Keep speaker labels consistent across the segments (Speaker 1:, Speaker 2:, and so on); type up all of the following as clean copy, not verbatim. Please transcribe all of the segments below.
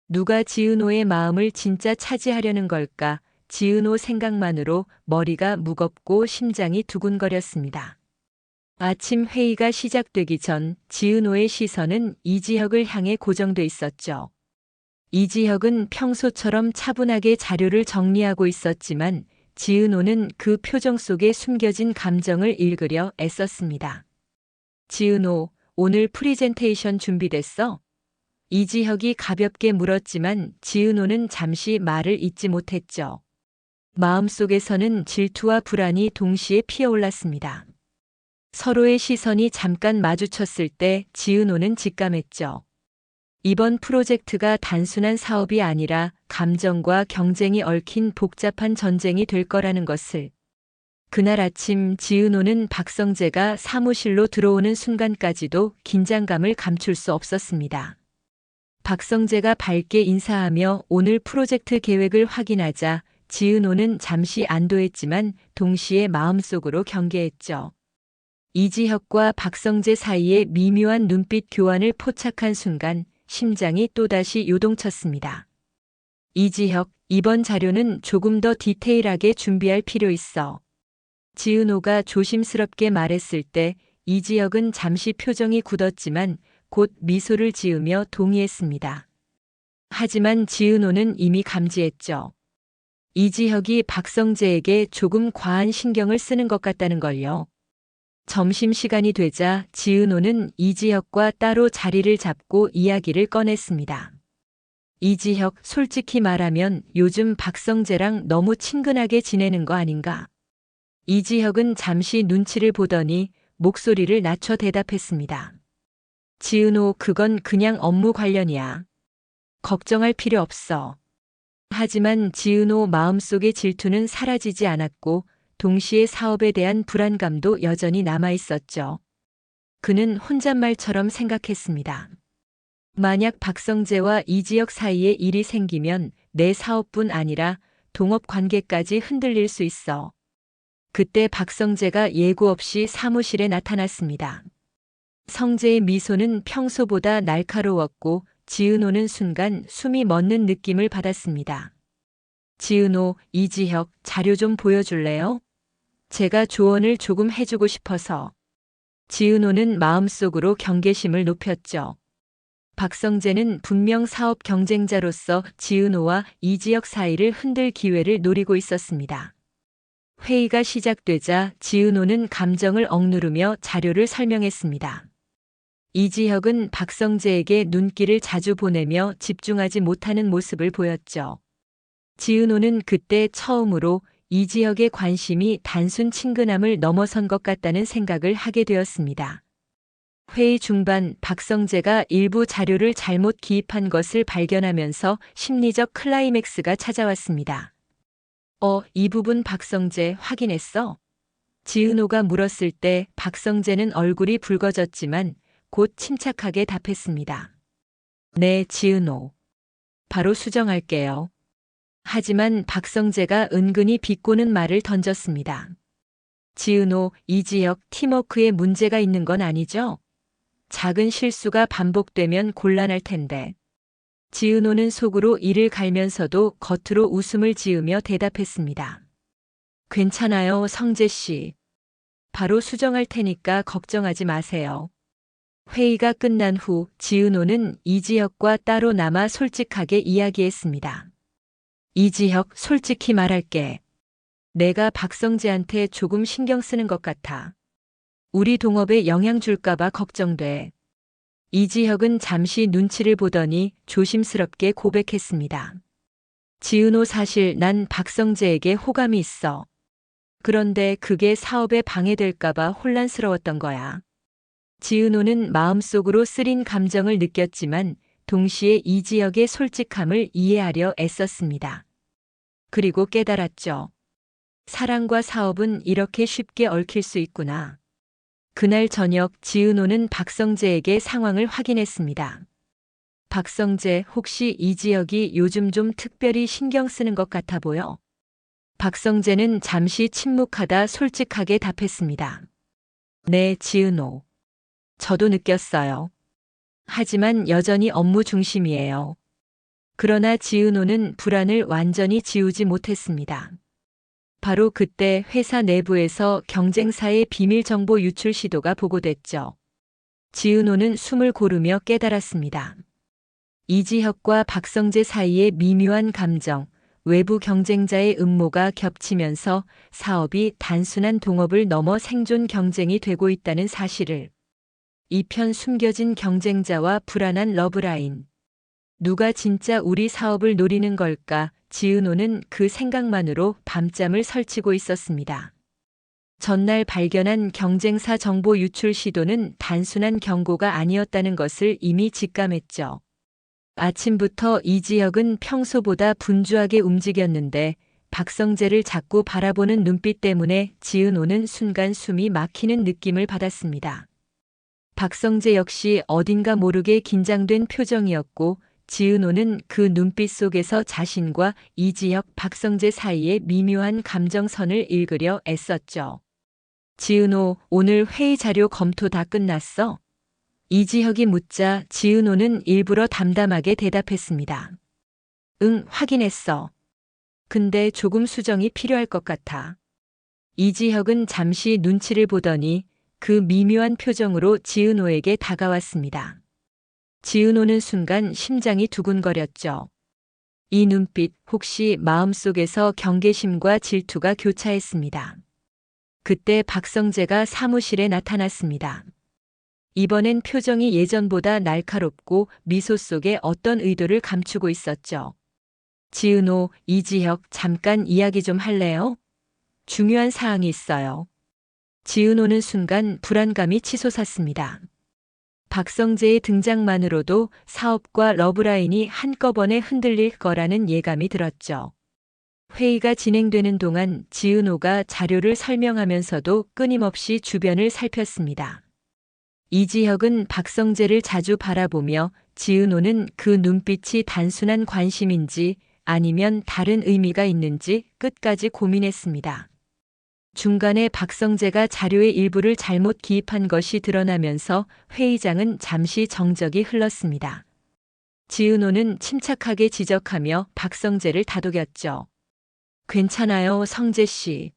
Speaker 1: 누가 지은호의 마음을 진짜 차지하려는 걸까? 지은호 생각만으로 머리가 무겁고 심장이 두근거렸습니다. 아침 회의가 시작되기 전 지은호의 시선은 이지혁을 향해 고정돼 있었죠. 이지혁은 평소처럼 차분하게 자료를 정리하고 있었지만 지은호는 그 표정 속에 숨겨진 감정을 읽으려 애썼습니다. 지은호, 오늘 프리젠테이션 준비됐어? 이지혁이 가볍게 물었지만 지은호는 잠시 말을 잇지 못했죠. 마음속에서는 질투와 불안이 동시에 피어올랐습니다. 서로의 시선이 잠깐 마주쳤을 때 지은호는 직감했죠. 이번 프로젝트가 단순한 사업이 아니라 감정과 경쟁이 얽힌 복잡한 전쟁이 될 거라는 것을. 그날 아침 지은호는 박성재가 사무실로 들어오는 순간까지도 긴장감을 감출 수 없었습니다. 박성재가 밝게 인사하며 오늘 프로젝트 계획을 확인하자 지은호는 잠시 안도했지만 동시에 마음속으로 경계했죠. 이지혁과 박성재 사이의 미묘한 눈빛 교환을 포착한 순간 심장이 또다시 요동쳤습니다. 이지혁, 이번 자료는 조금 더 디테일하게 준비할 필요 있어. 지은호가 조심스럽게 말했을 때 이지혁은 잠시 표정이 굳었지만 곧 미소를 지으며 동의했습니다. 하지만 지은호는 이미 감지했죠. 이지혁이 박성재에게 조금 과한 신경을 쓰는 것 같다는 걸요. 점심시간이 되자 지은호는 이지혁과 따로 자리를 잡고 이야기를 꺼냈습니다. 이지혁, 솔직히 말하면 요즘 박성재랑 너무 친근하게 지내는 거 아닌가? 이지혁은 잠시 눈치를 보더니 목소리를 낮춰 대답했습니다. 지은호, 그건 그냥 업무 관련이야. 걱정할 필요 없어. 하지만 지은호 마음속의 질투는 사라지지 않았고 동시에 사업에 대한 불안감도 여전히 남아 있었죠. 그는 혼잣말처럼 생각했습니다. 만약 박성재와 이지혁 사이에 일이 생기면 내 사업뿐 아니라 동업 관계까지 흔들릴 수 있어. 그때 박성재가 예고 없이 사무실에 나타났습니다. 성재의 미소는 평소보다 날카로웠고 지은호는 순간 숨이 멎는 느낌을 받았습니다. 지은호, 이지혁, 자료 좀 보여줄래요? 제가 조언을 조금 해주고 싶어서. 지은호는 마음속으로 경계심을 높였죠. 박성재는 분명 사업 경쟁자로서 지은호와 이지혁 사이를 흔들 기회를 노리고 있었습니다. 회의가 시작되자 지은호는 감정을 억누르며 자료를 설명했습니다. 이지혁은 박성재에게 눈길을 자주 보내며 집중하지 못하는 모습을 보였죠. 지은호는 그때 처음으로 이지혁의 관심이 단순 친근함을 넘어선 것 같다는 생각을 하게 되었습니다. 회의 중반 박성재가 일부 자료를 잘못 기입한 것을 발견하면서 심리적 클라이맥스가 찾아왔습니다. 이 부분 박성재 확인했어? 지은호가 물었을 때 박성재는 얼굴이 붉어졌지만 곧 침착하게 답했습니다. 네, 지은호. 바로 수정할게요. 하지만 박성재가 은근히 비꼬는 말을 던졌습니다. 지은호, 이지혁, 팀워크에 문제가 있는 건 아니죠? 작은 실수가 반복되면 곤란할 텐데. 지은호는 속으로 이를 갈면서도 겉으로 웃음을 지으며 대답했습니다. 괜찮아요, 성재 씨. 바로 수정할 테니까 걱정하지 마세요. 회의가 끝난 후 지은호는 이지혁과 따로 남아 솔직하게 이야기했습니다. 이지혁, 솔직히 말할게. 내가 박성재한테 조금 신경 쓰는 것 같아. 우리 동업에 영향 줄까봐 걱정돼. 이지혁은 잠시 눈치를 보더니 조심스럽게 고백했습니다. 지은호, 사실 난 박성재에게 호감이 있어. 그런데 그게 사업에 방해될까봐 혼란스러웠던 거야. 지은호는 마음속으로 쓰린 감정을 느꼈지만 동시에 이지혁의 솔직함을 이해하려 애썼습니다. 그리고 깨달았죠. 사랑과 사업은 이렇게 쉽게 얽힐 수 있구나. 그날 저녁 지은호는 박성재에게 상황을 확인했습니다. 박성재, 혹시 이지혁이 요즘 좀 특별히 신경 쓰는 것 같아 보여? 박성재는 잠시 침묵하다 솔직하게 답했습니다. 네, 지은호. 저도 느꼈어요. 하지만 여전히 업무 중심이에요. 그러나 지은호는 불안을 완전히 지우지 못했습니다. 바로 그때 회사 내부에서 경쟁사의 비밀 정보 유출 시도가 보고됐죠. 지은호는 숨을 고르며 깨달았습니다. 이지혁과 박성재 사이의 미묘한 감정, 외부 경쟁자의 음모가 겹치면서 사업이 단순한 동업을 넘어 생존 경쟁이 되고 있다는 사실을. 이편 숨겨진 경쟁자와 불안한 러브라인. 누가 진짜 우리 사업을 노리는 걸까? 지은호는 그 생각만으로 밤잠을 설치고 있었습니다. 전날 발견한 경쟁사 정보 유출 시도는 단순한 경고가 아니었다는 것을 이미 직감했죠. 아침부터 이지혁은 평소보다 분주하게 움직였는데 박성재를 자꾸 바라보는 눈빛 때문에 지은호는 순간 숨이 막히는 느낌을 받았습니다. 박성재 역시 어딘가 모르게 긴장된 표정이었고 지은호는 그 눈빛 속에서 자신과 이지혁, 박성재 사이의 미묘한 감정선을 읽으려 애썼죠. 지은호, 오늘 회의 자료 검토 다 끝났어? 이지혁이 묻자 지은호는 일부러 담담하게 대답했습니다. 응, 확인했어. 근데 조금 수정이 필요할 것 같아. 이지혁은 잠시 눈치를 보더니 그 미묘한 표정으로 지은호에게 다가왔습니다. 지은호는 순간 심장이 두근거렸죠. 이 눈빛 혹시 마음속에서 경계심과 질투가 교차했습니다. 그때 박성재가 사무실에 나타났습니다. 이번엔 표정이 예전보다 날카롭고 미소 속에 어떤 의도를 감추고 있었죠. 지은호, 이지혁 잠깐 이야기 좀 할래요? 중요한 사항이 있어요. 지은호는 순간 불안감이 치솟았습니다. 박성재의 등장만으로도 사업과 러브라인이 한꺼번에 흔들릴 거라는 예감이 들었죠. 회의가 진행되는 동안 지은호가 자료를 설명하면서도 끊임없이 주변을 살폈습니다. 이지혁은 박성재를 자주 바라보며 지은호는 그 눈빛이 단순한 관심인지 아니면 다른 의미가 있는지 끝까지 고민했습니다. 중간에 박성재가 자료의 일부를 잘못 기입한 것이 드러나면서 회의장은 잠시 정적이 흘렀습니다. 지은호는 침착하게 지적하며 박성재를 다독였죠. 괜찮아요, 성재 씨.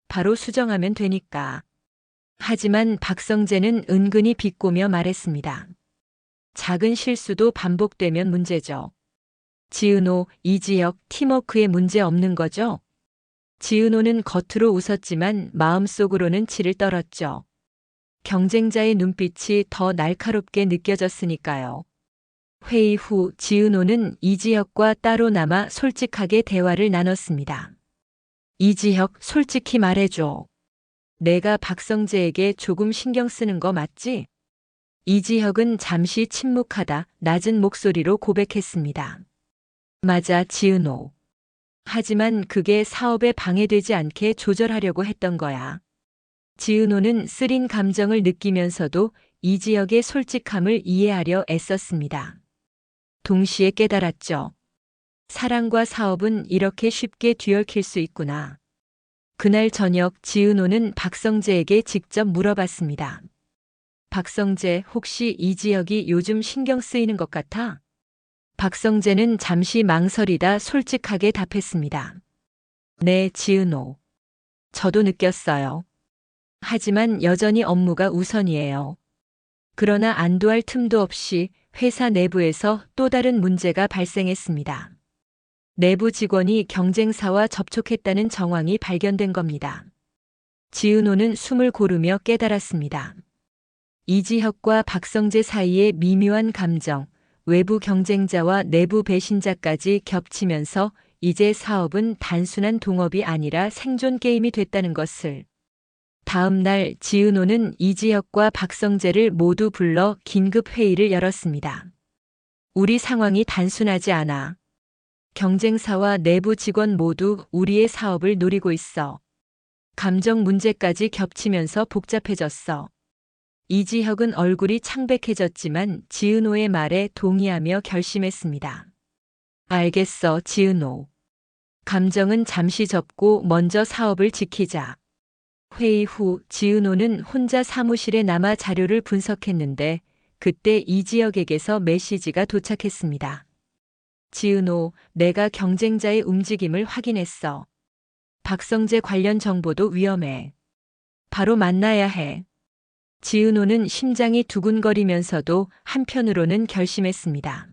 Speaker 1: 바로 수정하면 되니까. 하지만 박성재는 은근히 비꼬며 말했습니다. 작은 실수도 반복되면 문제죠. 지은호, 이지혁, 팀워크에 문제 없는 거죠? 지은호는 겉으로 웃었지만 마음속으로는 치를 떨었죠. 경쟁자의 눈빛이 더 날카롭게 느껴졌으니까요. 회의 후 지은호는 이지혁과 따로 남아 솔직하게 대화를 나눴습니다. 이지혁, 솔직히 말해줘. 내가 박성재에게 조금 신경 쓰는 거 맞지? 이지혁은 잠시 침묵하다 낮은 목소리로 고백했습니다. 맞아, 지은호. 하지만 그게 사업에 방해되지 않게 조절하려고 했던 거야. 지은호는 쓰린 감정을 느끼면서도 이지혁의 솔직함을 이해하려 애썼습니다. 동시에 깨달았죠. 사랑과 사업은 이렇게 쉽게 뒤얽힐 수 있구나. 그날 저녁 지은호는 박성재에게 직접 물어봤습니다. 박성재, 혹시 이지혁이 요즘 신경 쓰이는 것 같아? 박성재는 잠시 망설이다 솔직하게 답했습니다. 네, 지은호. 저도 느꼈어요. 하지만 여전히 업무가 우선이에요. 그러나 안도할 틈도 없이 회사 내부에서 또 다른 문제가 발생했습니다. 내부 직원이 경쟁사와 접촉했다는 정황이 발견된 겁니다. 지은호는 숨을 고르며 깨달았습니다. 이지혁과 박성재 사이의 미묘한 감정, 외부 경쟁자와 내부 배신자까지 겹치면서 이제 사업은 단순한 동업이 아니라 생존 게임이 됐다는 것을. 다음 날 지은호는 이지혁과 박성재를 모두 불러 긴급 회의를 열었습니다. 우리 상황이 단순하지 않아. 경쟁사와 내부 직원 모두 우리의 사업을 노리고 있어. 감정 문제까지 겹치면서 복잡해졌어. 이지혁은 얼굴이 창백해졌지만 지은호의 말에 동의하며 결심했습니다. 알겠어, 지은호. 감정은 잠시 접고 먼저 사업을 지키자. 회의 후 지은호는 혼자 사무실에 남아 자료를 분석했는데 그때 이지혁에게서 메시지가 도착했습니다. 지은호, 내가 경쟁자의 움직임을 확인했어. 박성재 관련 정보도 위험해. 바로 만나야 해. 지은호는 심장이 두근거리면서도 한편으로는 결심했습니다.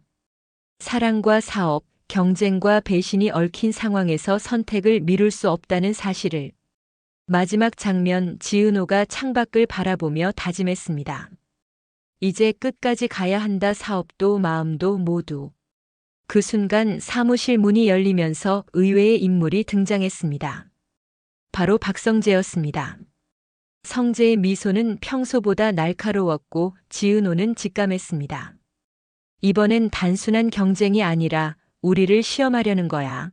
Speaker 1: 사랑과 사업, 경쟁과 배신이 얽힌 상황에서 선택을 미룰 수 없다는 사실을. 마지막 장면, 지은호가 창밖을 바라보며 다짐했습니다. 이제 끝까지 가야 한다. 사업도 마음도 모두. 그 순간 사무실 문이 열리면서 의외의 인물이 등장했습니다. 바로 박성재였습니다. 성재의 미소는 평소보다 날카로웠고 지은호는 직감했습니다. 이번엔 단순한 경쟁이 아니라 우리를 시험하려는 거야.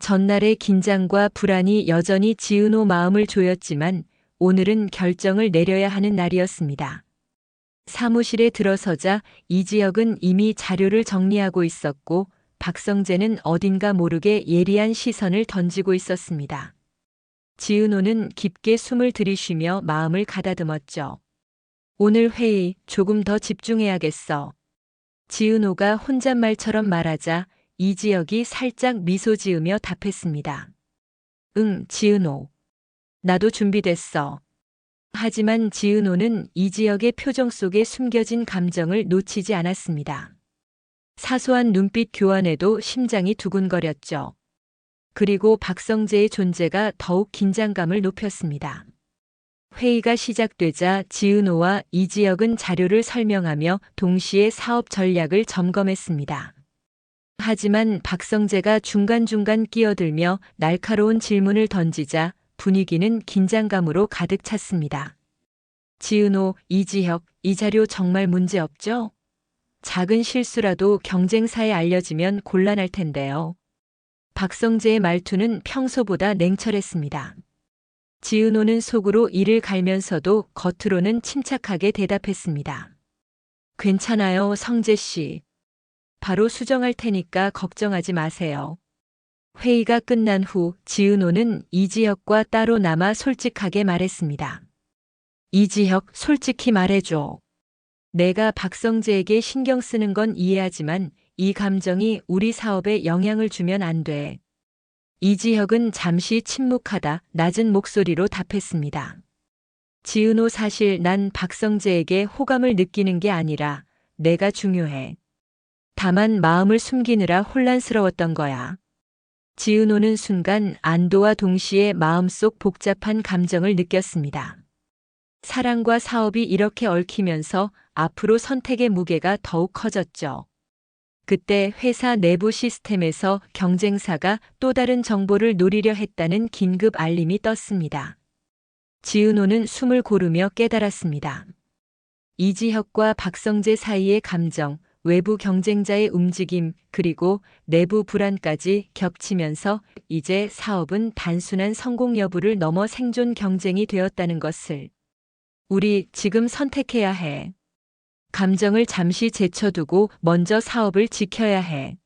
Speaker 1: 전날의 긴장과 불안이 여전히 지은호 마음을 조였지만 오늘은 결정을 내려야 하는 날이었습니다. 사무실에 들어서자 이지혁은 이미 자료를 정리하고 있었고 박성재는 어딘가 모르게 예리한 시선을 던지고 있었습니다. 지은호는 깊게 숨을 들이쉬며 마음을 가다듬었죠. 오늘 회의 조금 더 집중해야겠어. 지은호가 혼잣말처럼 말하자 이지혁이 살짝 미소 지으며 답했습니다. 응, 지은호. 나도 준비됐어. 하지만 지은호는 이지혁의 표정 속에 숨겨진 감정을 놓치지 않았습니다. 사소한 눈빛 교환에도 심장이 두근거렸죠. 그리고 박성재의 존재가 더욱 긴장감을 높였습니다. 회의가 시작되자 지은호와 이지혁은 자료를 설명하며 동시에 사업 전략을 점검했습니다. 하지만 박성재가 중간중간 끼어들며 날카로운 질문을 던지자 분위기는 긴장감으로 가득 찼습니다. 지은호, 이지혁, 이 자료 정말 문제 없죠? 작은 실수라도 경쟁사에 알려지면 곤란할 텐데요. 박성재의 말투는 평소보다 냉철했습니다. 지은호는 속으로 이를 갈면서도 겉으로는 침착하게 대답했습니다. 괜찮아요, 성재 씨. 바로 수정할 테니까 걱정하지 마세요. 회의가 끝난 후 지은호는 이지혁과 따로 남아 솔직하게 말했습니다. 이지혁, 솔직히 말해줘. 내가 박성재에게 신경 쓰는 건 이해하지만 이 감정이 우리 사업에 영향을 주면 안 돼. 이지혁은 잠시 침묵하다 낮은 목소리로 답했습니다. 지은호, 사실 난 박성재에게 호감을 느끼는 게 아니라 내가 중요해. 다만 마음을 숨기느라 혼란스러웠던 거야. 지은호는 순간 안도와 동시에 마음속 복잡한 감정을 느꼈습니다. 사랑과 사업이 이렇게 얽히면서 앞으로 선택의 무게가 더욱 커졌죠. 그때 회사 내부 시스템에서 경쟁사가 또 다른 정보를 노리려 했다는 긴급 알림이 떴습니다. 지은호는 숨을 고르며 깨달았습니다. 이지혁과 박성재 사이의 감정, 외부 경쟁자의 움직임, 그리고 내부 불안까지 겹치면서 이제 사업은 단순한 성공 여부를 넘어 생존 경쟁이 되었다는 것을. 우리 지금 선택해야 해. 감정을 잠시 제쳐두고 먼저 사업을 지켜야 해.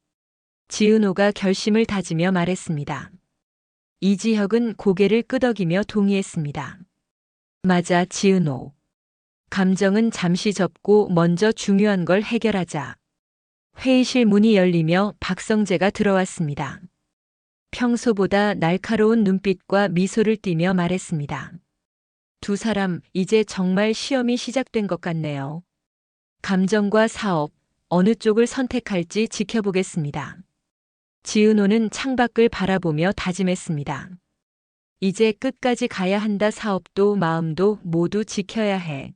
Speaker 1: 지은호가 결심을 다지며 말했습니다. 이지혁은 고개를 끄덕이며 동의했습니다. 맞아, 지은호. 감정은 잠시 접고 먼저 중요한 걸 해결하자. 회의실 문이 열리며 박성재가 들어왔습니다. 평소보다 날카로운 눈빛과 미소를 띠며 말했습니다. 두 사람, 이제 정말 시험이 시작된 것 같네요. 감정과 사업, 어느 쪽을 선택할지 지켜보겠습니다. 지은호는 창밖을 바라보며 다짐했습니다. 이제 끝까지 가야 한다. 사업도 마음도 모두 지켜야 해.